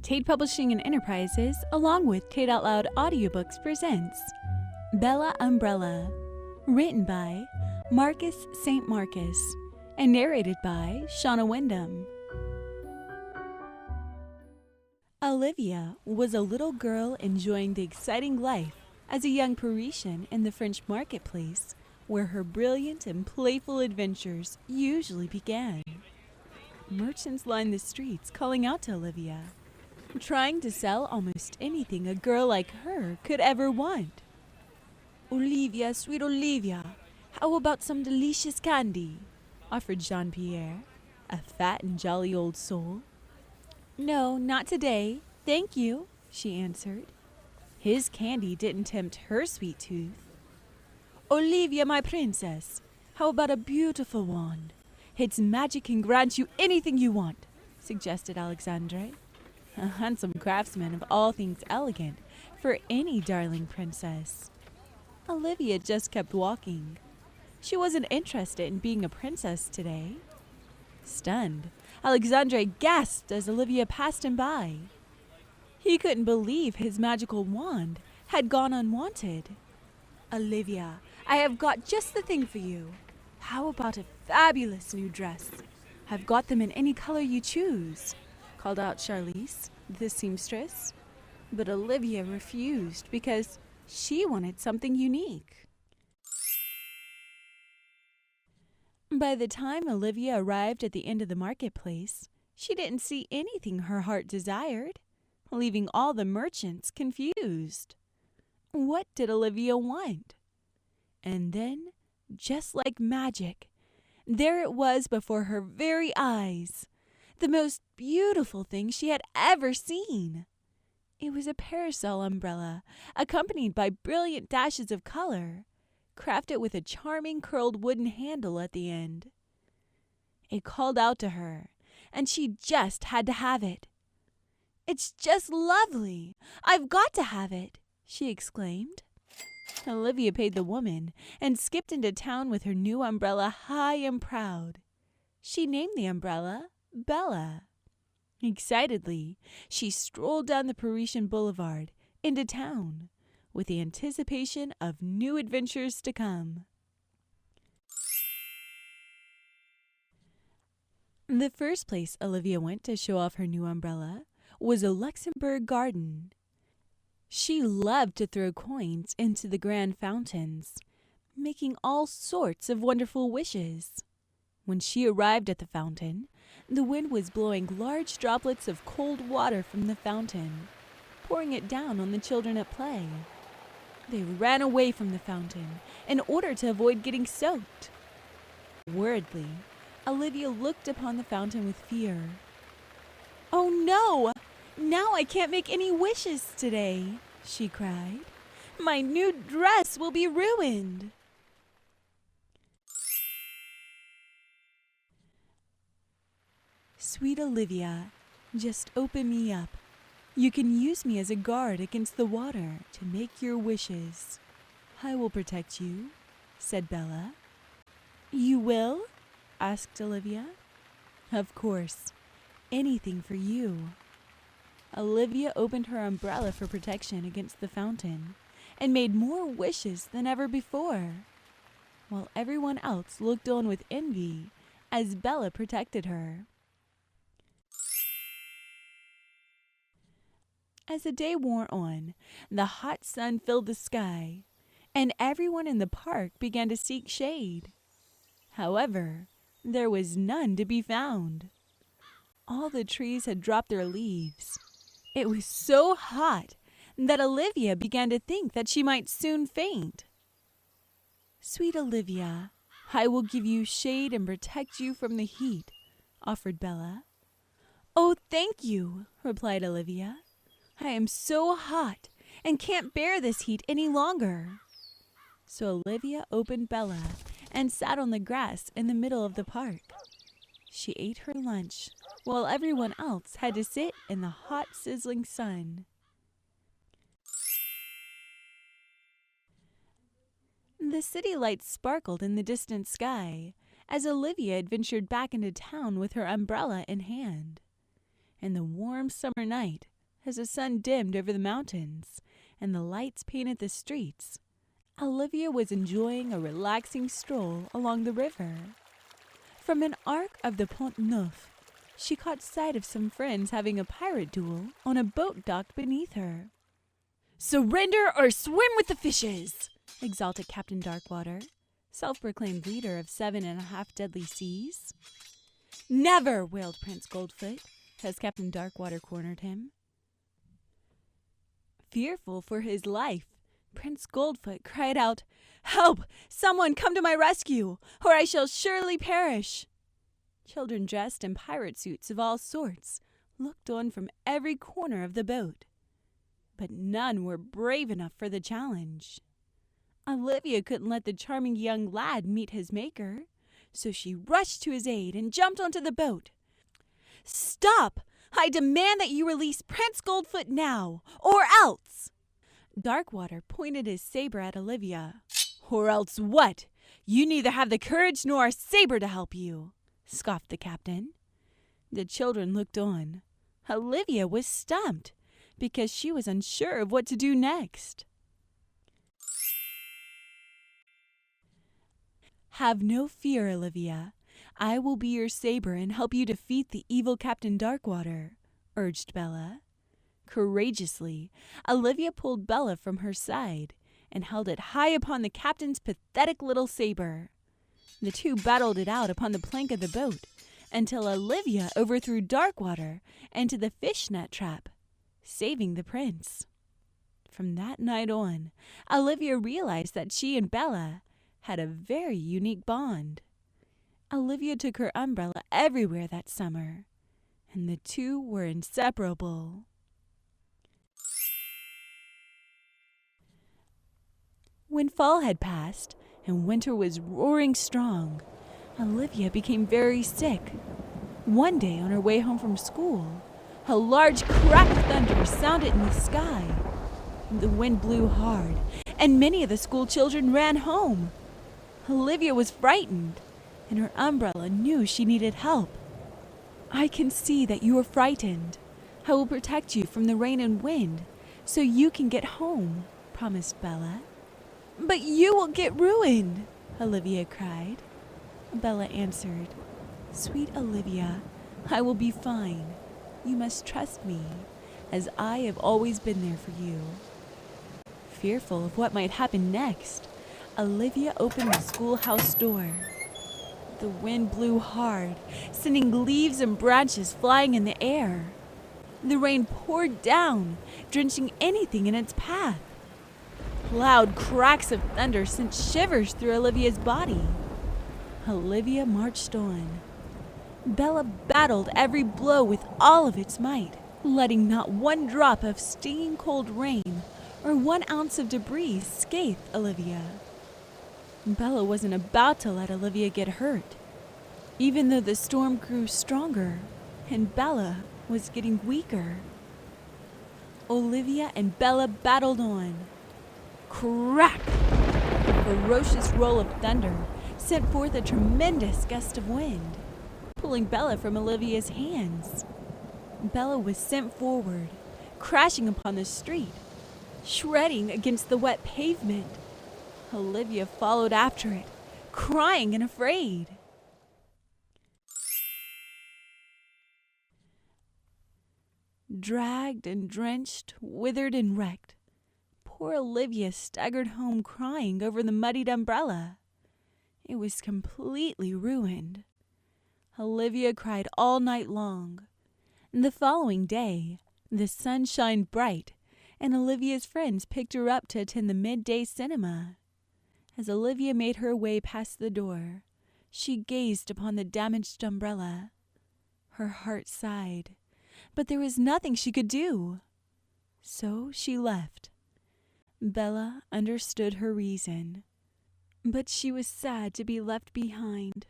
Tate Publishing and Enterprises, along with Tate Out Loud Audiobooks, presents Bella Umbrella, written by Marcus St. Marcus, and narrated by Shauna Wyndham. Olivia was a little girl enjoying the exciting life as a young Parisian in the French marketplace, where her brilliant and playful adventures usually began. Merchants lined the streets calling out to Olivia, trying to sell almost anything a girl like her could ever want. "Olivia, sweet Olivia, how about some delicious candy?" offered Jean-Pierre, a fat and jolly old soul. "No, not today, thank you," she answered. His candy didn't tempt her sweet tooth. "Olivia, my princess, how about a beautiful wand? Its magic can grant you anything you want," suggested Alexandre, a handsome craftsman of all things elegant for any darling princess. Olivia just kept walking. She wasn't interested in being a princess today. Stunned, Alexandre gasped as Olivia passed him by. He couldn't believe his magical wand had gone unwanted. "Olivia, I have got just the thing for you. How about a fabulous new dress? I've got them in any color you choose," called out Charlize, the seamstress. But Olivia refused because she wanted something unique. By the time Olivia arrived at the end of the marketplace, she didn't see anything her heart desired, leaving all the merchants confused. What did Olivia want? And then, just like magic, there it was before her very eyes, the most beautiful thing she had ever seen. It was a parasol umbrella, accompanied by brilliant dashes of color, crafted with a charming curled wooden handle at the end. It called out to her, and she just had to have it. "It's just lovely! I've got to have it!" she exclaimed. Olivia paid the woman and skipped into town with her new umbrella high and proud. She named the umbrella Bella. Excitedly, she strolled down the Parisian boulevard into town, with the anticipation of new adventures to come. The first place Olivia went to show off her new umbrella was a Luxembourg garden. She loved to throw coins into the grand fountains, making all sorts of wonderful wishes. When she arrived at the fountain, the wind was blowing large droplets of cold water from the fountain, pouring it down on the children at play. They ran away from the fountain in order to avoid getting soaked. Worriedly, Olivia looked upon the fountain with fear. "Oh no! Now I can't make any wishes today," she cried. "My new dress will be ruined." "Sweet Olivia, just open me up. You can use me as a guard against the water to make your wishes. I will protect you," said Bella. "You will?" asked Olivia. "Of course. Anything for you." Olivia opened her umbrella for protection against the fountain and made more wishes than ever before, while everyone else looked on with envy as Bella protected her. As the day wore on, the hot sun filled the sky, and everyone in the park began to seek shade. However, there was none to be found. All the trees had dropped their leaves. It was so hot that Olivia began to think that she might soon faint. "Sweet Olivia, I will give you shade and protect you from the heat," offered Bella. "Oh, thank you," replied Olivia. "I am so hot and can't bear this heat any longer." So Olivia opened Bella and sat on the grass in the middle of the park. She ate her lunch while everyone else had to sit in the hot, sizzling sun. The city lights sparkled in the distant sky as Olivia adventured back into town with her umbrella in hand. In the warm summer night, As the sun dimmed over the mountains and the lights painted the streets, Olivia was enjoying a relaxing stroll along the river. From an arc of the Pont Neuf, she caught sight of some friends having a pirate duel on a boat docked beneath her. "Surrender or swim with the fishes!" exulted Captain Darkwater, self-proclaimed leader of 7.5 deadly seas. "Never!" wailed Prince Goldfoot, as Captain Darkwater cornered him. Fearful for his life, Prince Goldfoot cried out, "Help! Someone come to my rescue, or I shall surely perish!" Children dressed in pirate suits of all sorts looked on from every corner of the boat, but none were brave enough for the challenge. Olivia couldn't let the charming young lad meet his maker, so she rushed to his aid and jumped onto the boat. "Stop! I demand that you release Prince Goldfoot now, or else!" Darkwater pointed his saber at Olivia. "Or else what? You neither have the courage nor a saber to help you," scoffed the captain. The children looked on. Olivia was stumped because she was unsure of what to do next. "Have no fear, Olivia. I will be your saber and help you defeat the evil Captain Darkwater," urged Bella. Courageously, Olivia pulled Bella from her side and held it high upon the captain's pathetic little saber. The two battled it out upon the plank of the boat until Olivia overthrew Darkwater into the fishnet trap, saving the prince. From that night on, Olivia realized that she and Bella had a very unique bond. Olivia took her umbrella everywhere that summer, and the two were inseparable. When fall had passed and winter was roaring strong, Olivia became very sick. One day on her way home from school, a large crack of thunder sounded in the sky. The wind blew hard, and many of the school children ran home. Olivia was frightened, and her umbrella knew she needed help. "I can see that you are frightened. I will protect you from the rain and wind so you can get home," promised Bella. "But you will get ruined," Olivia cried. Bella answered, "Sweet Olivia, I will be fine. You must trust me, as I have always been there for you." Fearful of what might happen next, Olivia opened the schoolhouse door. The wind blew hard, sending leaves and branches flying in the air. The rain poured down, drenching anything in its path. Loud cracks of thunder sent shivers through Olivia's body. Olivia marched on. Bella battled every blow with all of its might, letting not one drop of stinging cold rain or 1 ounce of debris scathe Olivia. Bella wasn't about to let Olivia get hurt, even though the storm grew stronger and Bella was getting weaker. Olivia and Bella battled on. Crack! A ferocious roll of thunder sent forth a tremendous gust of wind, pulling Bella from Olivia's hands. Bella was sent forward, crashing upon the street, shredding against the wet pavement. Olivia followed after it, crying and afraid. Dragged and drenched, withered and wrecked, poor Olivia staggered home crying over the muddied umbrella. It was completely ruined. Olivia cried all night long. The following day, the sun shined bright, and Olivia's friends picked her up to attend the midday cinema. As Olivia made her way past the door, she gazed upon the damaged umbrella. Her heart sighed, but there was nothing she could do. So she left. Bella understood her reason, but she was sad to be left behind.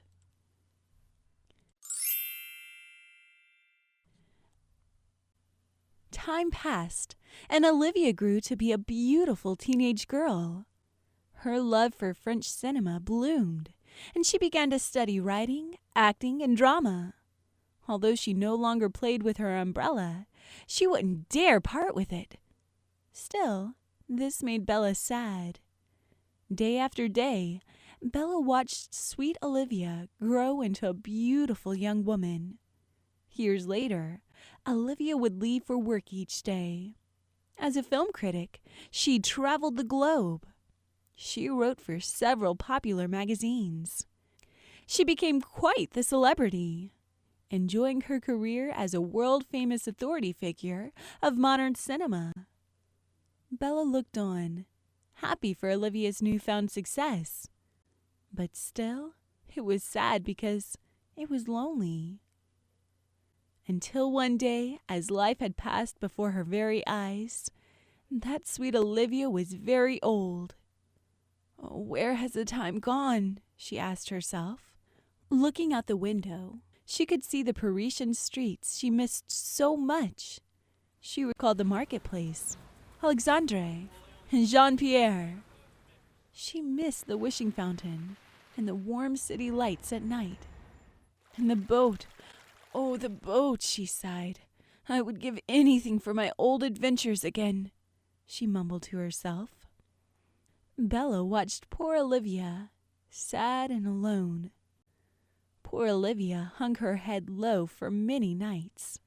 Time passed, and Olivia grew to be a beautiful teenage girl. Her love for French cinema bloomed, and she began to study writing, acting, and drama. Although she no longer played with her umbrella, she wouldn't dare part with it. Still, this made Bella sad. Day after day, Bella watched sweet Olivia grow into a beautiful young woman. Years later, Olivia would leave for work each day. As a film critic, she traveled the globe. She wrote for several popular magazines. She became quite the celebrity, enjoying her career as a world-famous authority figure of modern cinema. Bella looked on, happy for Olivia's newfound success. But still, it was sad because it was lonely. Until one day, as life had passed before her very eyes, that sweet Olivia was very old. "Oh, where has the time gone?" she asked herself. Looking out the window, she could see the Parisian streets she missed so much. She recalled the marketplace, Alexandre, and Jean-Pierre. She missed the wishing fountain and the warm city lights at night. And the boat, oh, the boat, she sighed. "I would give anything for my old adventures again," she mumbled to herself. Bella watched poor Olivia, sad and alone. Poor Olivia hung her head low for many nights.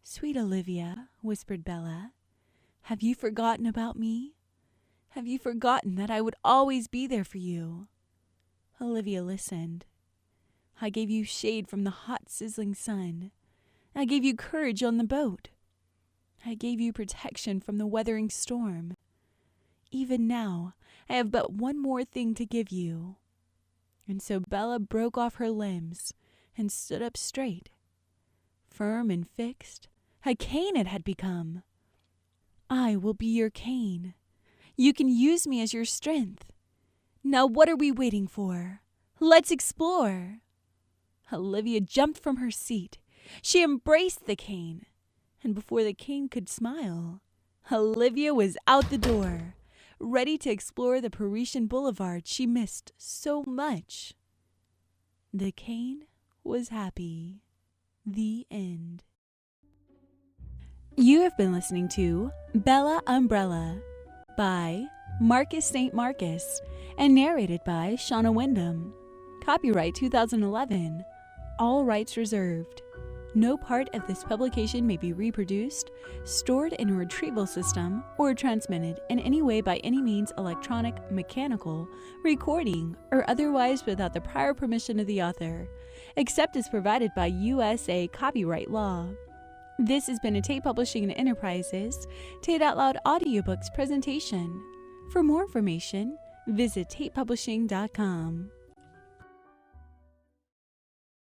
"Sweet Olivia," whispered Bella, "have you forgotten about me? Have you forgotten that I would always be there for you?" Olivia listened. "I gave you shade from the hot, sizzling sun. I gave you courage on the boat. I gave you protection from the weathering storm. Even now, I have but one more thing to give you." And so Bella broke off her limbs and stood up straight. Firm and fixed, a cane it had become. "I will be your cane. You can use me as your strength. Now what are we waiting for? Let's explore." Olivia jumped from her seat. She embraced the cane. And before the cane could smile, Olivia was out the door, ready to explore the Parisian boulevard she missed so much. The cane was happy. The end. You have been listening to Bella Umbrella by Marcus St. Marcus and narrated by Shauna Wyndham. Copyright 2011. All rights reserved. No part of this publication may be reproduced, stored in a retrieval system, or transmitted in any way by any means electronic, mechanical, recording, or otherwise without the prior permission of the author, except as provided by USA copyright law. This has been a Tate Publishing and Enterprises Tate Out Loud Audiobooks presentation. For more information, visit tatepublishing.com.